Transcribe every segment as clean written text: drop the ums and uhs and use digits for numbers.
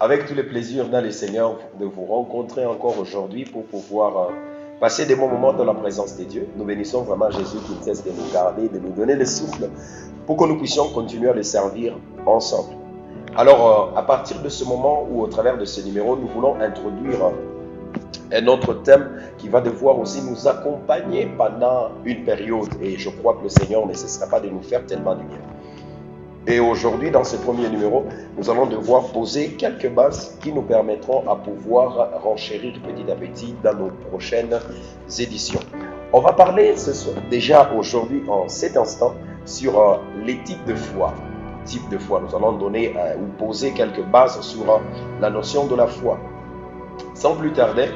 Avec tous les plaisirs dans le Seigneur de vous rencontrer encore aujourd'hui pour pouvoir passer des bons moments dans la présence de Dieu. Nous bénissons vraiment Jésus qui ne cesse de nous garder, de nous donner le souffle pour que nous puissions continuer à le servir ensemble. Alors, à partir de ce moment ou au travers de ce numéro, nous voulons introduire un autre thème qui va devoir aussi nous accompagner pendant une période. Et je crois que le Seigneur ne cessera pas de nous faire tellement du bien. Et aujourd'hui, dans ce premier numéro, nous allons devoir poser quelques bases qui nous permettront à pouvoir renchérir petit à petit dans nos prochaines éditions. On va parler déjà aujourd'hui, en cet instant, sur les types de foi. Types de foi. Nous allons donner ou poser quelques bases sur la notion de la foi. Sans plus tarder,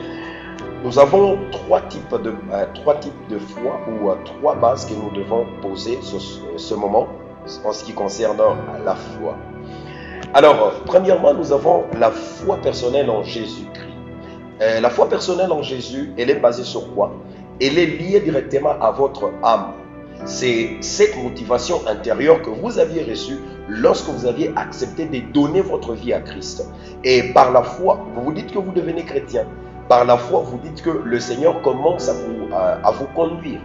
nous avons trois types de foi ou trois bases que nous devons poser ce moment en ce qui concerne la foi. Alors, premièrement, nous avons la foi personnelle en Jésus-Christ. La foi personnelle en Jésus, elle est basée sur quoi? Elle est liée directement à votre âme. C'est cette motivation intérieure que vous aviez reçue lorsque vous aviez accepté de donner votre vie à Christ. Et par la foi, vous vous dites que vous devenez chrétien. Par la foi, vous dites que le Seigneur commence à vous conduire.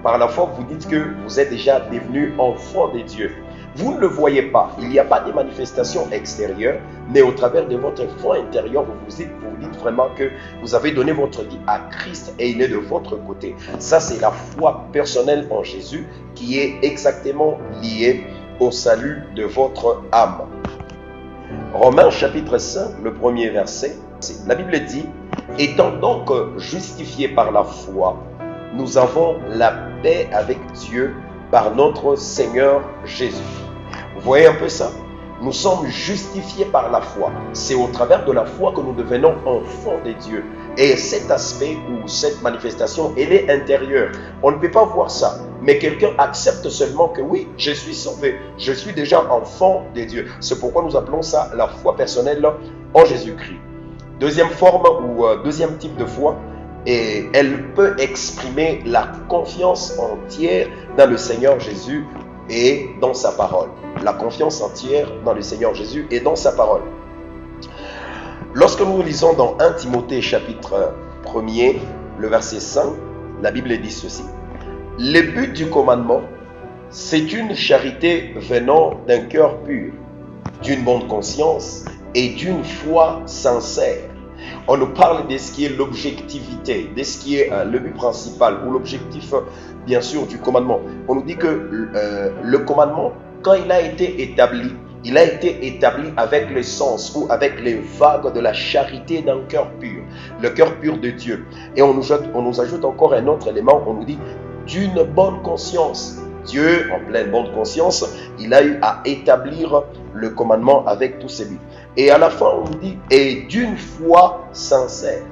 Par la foi, vous dites que vous êtes déjà devenu enfant de Dieu. Vous ne le voyez pas. Il n'y a pas de manifestation extérieure, mais au travers de votre foi intérieure, vous vous dites vraiment que vous avez donné votre vie à Christ et il est de votre côté. Ça, c'est la foi personnelle en Jésus qui est exactement liée au salut de votre âme. Romains chapitre 5, le premier verset, la Bible dit « Étant donc justifiés par la foi, nous avons la paix avec Dieu par notre Seigneur Jésus. » Vous voyez un peu ça? Nous sommes justifiés par la foi. C'est au travers de la foi que nous devenons enfants de Dieu. Et cet aspect ou cette manifestation, elle est intérieure. On ne peut pas voir ça. Mais quelqu'un accepte seulement que oui, je suis sauvé. Je suis déjà enfant de Dieu. C'est pourquoi nous appelons ça la foi personnelle en Jésus-Christ. Deuxième forme ou deuxième type de foi, et elle peut exprimer la confiance entière dans le Seigneur Jésus et dans sa parole. La confiance entière dans le Seigneur Jésus et dans sa parole. Lorsque nous lisons dans 1 Timothée chapitre 1er, le verset 5, la Bible dit ceci. Le but du commandement, c'est une charité venant d'un cœur pur, d'une bonne conscience et d'une foi sincère. On nous parle de ce qui est l'objectivité, de ce qui est le but principal ou l'objectif, bien sûr, du commandement. On nous dit que le commandement, quand il a été établi avec le sens ou avec les vagues de la charité d'un cœur pur, le cœur pur de Dieu. Et on nous ajoute encore un autre élément, on nous dit d'une bonne conscience. Dieu, en pleine bonne conscience, il a eu à établir le commandement avec tous ses buts. Et à la fin, on dit, et d'une foi sincère.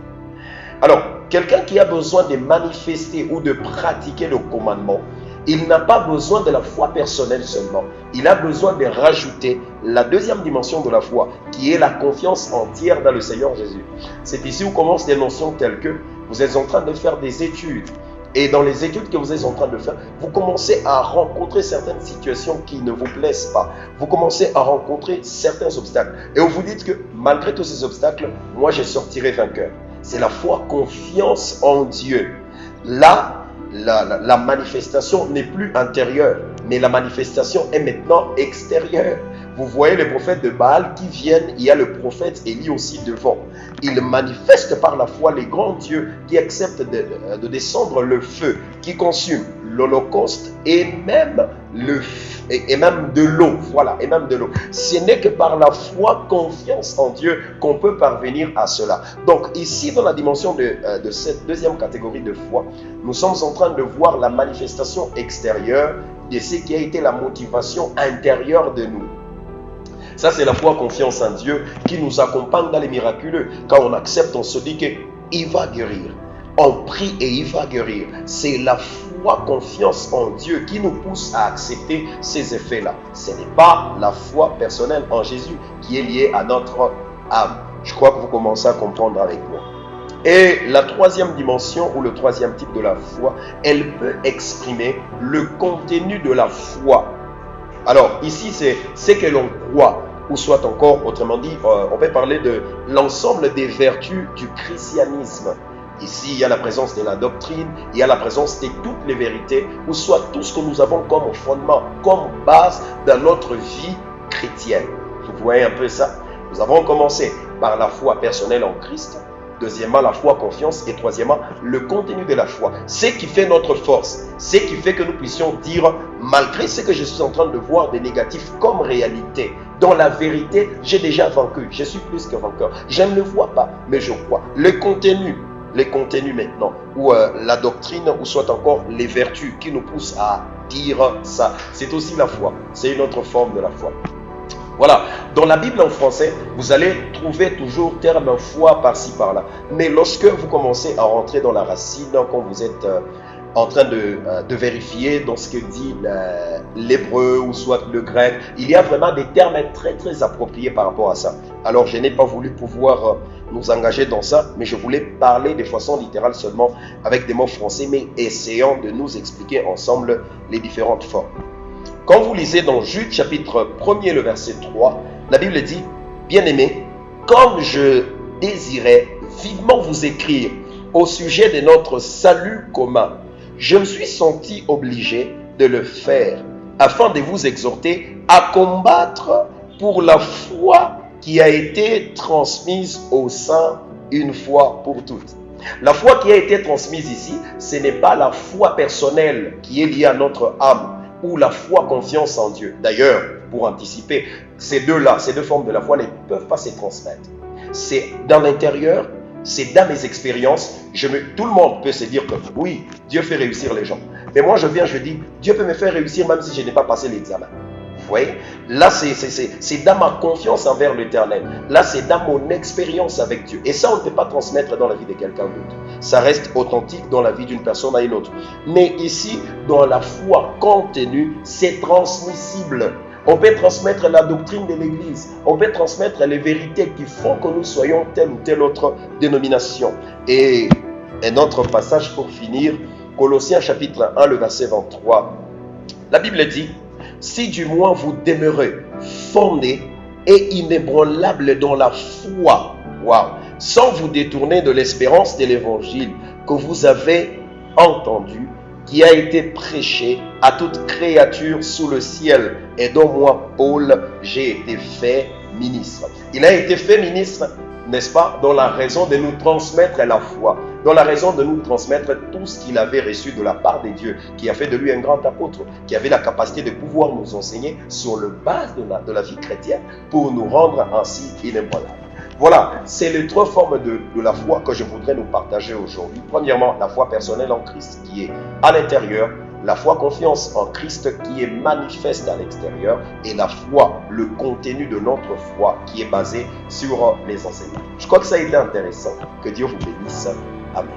Alors, quelqu'un qui a besoin de manifester ou de pratiquer le commandement, il n'a pas besoin de la foi personnelle seulement. Il a besoin de rajouter la deuxième dimension de la foi, qui est la confiance entière dans le Seigneur Jésus. C'est ici où commencent des notions telles que vous êtes en train de faire des études. Et dans les études que vous êtes en train de faire, vous commencez à rencontrer certaines situations qui ne vous plaisent pas. Vous commencez à rencontrer certains obstacles. Et vous vous dites que malgré tous ces obstacles, moi je sortirai vainqueur. C'est la foi, confiance en Dieu. Là, la manifestation n'est plus intérieure, mais la manifestation est maintenant extérieure. Vous voyez les prophètes de Baal qui viennent, il y a le prophète Élie aussi devant. Il manifeste par la foi les grands dieux qui acceptent de descendre le feu, qui consume l'holocauste et même de l'eau. Voilà, et même de l'eau. Ce n'est que par la foi, confiance en Dieu qu'on peut parvenir à cela. Donc ici, dans la dimension de cette deuxième catégorie de foi, nous sommes en train de voir la manifestation extérieure de ce qui a été la motivation intérieure de nous. Ça, c'est la foi, confiance en Dieu qui nous accompagne dans les miraculeux. Quand on accepte, on se dit qu'il va guérir. On prie et il va guérir. C'est la foi, confiance en Dieu qui nous pousse à accepter ces effets-là. Ce n'est pas la foi personnelle en Jésus qui est liée à notre âme. Je crois que vous commencez à comprendre avec moi. Et la troisième dimension ou le troisième type de la foi, elle peut exprimer le contenu de la foi. Alors ici, c'est ce que l'on croit. ou soit encore, autrement dit, on peut parler de l'ensemble des vertus du christianisme. Ici, il y a la présence de la doctrine, il y a la présence de toutes les vérités, ou soit tout ce que nous avons comme fondement, comme base dans notre vie chrétienne. Vous voyez un peu ça? Nous avons commencé par la foi personnelle en Christ, deuxièmement la foi confiance et troisièmement le contenu de la foi. Ce qui fait notre force, ce qui fait que nous puissions dire, malgré ce que je suis en train de voir des négatifs comme réalité, dans la vérité, j'ai déjà vaincu, je suis plus que vainqueur. Je ne le vois pas, mais je crois. Les contenus maintenant, ou la doctrine, ou soit encore les vertus qui nous poussent à dire ça, c'est aussi la foi. C'est une autre forme de la foi. Voilà, dans la Bible en français, vous allez trouver toujours terme foi par-ci par-là. Mais lorsque vous commencez à rentrer dans la racine, quand vous êtes en train de vérifier dans ce que dit l'hébreu ou soit le grec, il y a vraiment des termes très très appropriés par rapport à ça. Alors je n'ai pas voulu pouvoir nous engager dans ça, mais je voulais parler de façon littérale seulement avec des mots français, mais essayant de nous expliquer ensemble les différentes formes. Quand vous lisez dans Jude chapitre 1er, le verset 3, la Bible dit, « Bien-aimés, comme je désirais vivement vous écrire au sujet de notre salut commun, je me suis senti obligé de le faire afin de vous exhorter à combattre pour la foi qui a été transmise aux saints une fois pour toutes. » La foi qui a été transmise ici, ce n'est pas la foi personnelle qui est liée à notre âme, ou la foi confiance en Dieu. D'ailleurs, pour anticiper, ces deux formes de la foi ne peuvent pas se transmettre. C'est dans l'intérieur, c'est dans mes expériences. Tout le monde peut se dire que oui, Dieu fait réussir les gens. Mais moi, je dis, Dieu peut me faire réussir même si je n'ai pas passé l'examen. Vous voyez? Là, c'est dans ma confiance envers l'Éternel. Là, c'est dans mon expérience avec Dieu. Et ça, on ne peut pas transmettre dans la vie de quelqu'un d'autre. Ça reste authentique dans la vie d'une personne à une autre. Mais ici, dans la foi contenue, c'est transmissible. On peut transmettre la doctrine de l'Église. On peut transmettre les vérités qui font que nous soyons telle ou telle autre dénomination. Et un autre passage pour finir, Colossiens chapitre 1, le verset 23. La Bible dit, « Si du moins vous demeurez fondés et inébranlables dans la foi, sans vous détourner de l'espérance de l'évangile que vous avez entendu, qui a été prêché à toute créature sous le ciel, et dont moi, Paul, j'ai été fait ministre. » Il a été fait ministre, n'est-ce pas, dans la raison de nous transmettre la foi, dans la raison de nous transmettre tout ce qu'il avait reçu de la part de Dieu, qui a fait de lui un grand apôtre, qui avait la capacité de pouvoir nous enseigner sur le base de la vie chrétienne pour nous rendre ainsi inébranlables. Voilà, c'est les trois formes de la foi que je voudrais nous partager aujourd'hui. Premièrement, la foi personnelle en Christ qui est à l'intérieur, la foi confiance en Christ qui est manifeste à l'extérieur et la foi, le contenu de notre foi qui est basé sur les enseignements. Je crois que ça a été intéressant. Que Dieu vous bénisse. Amen.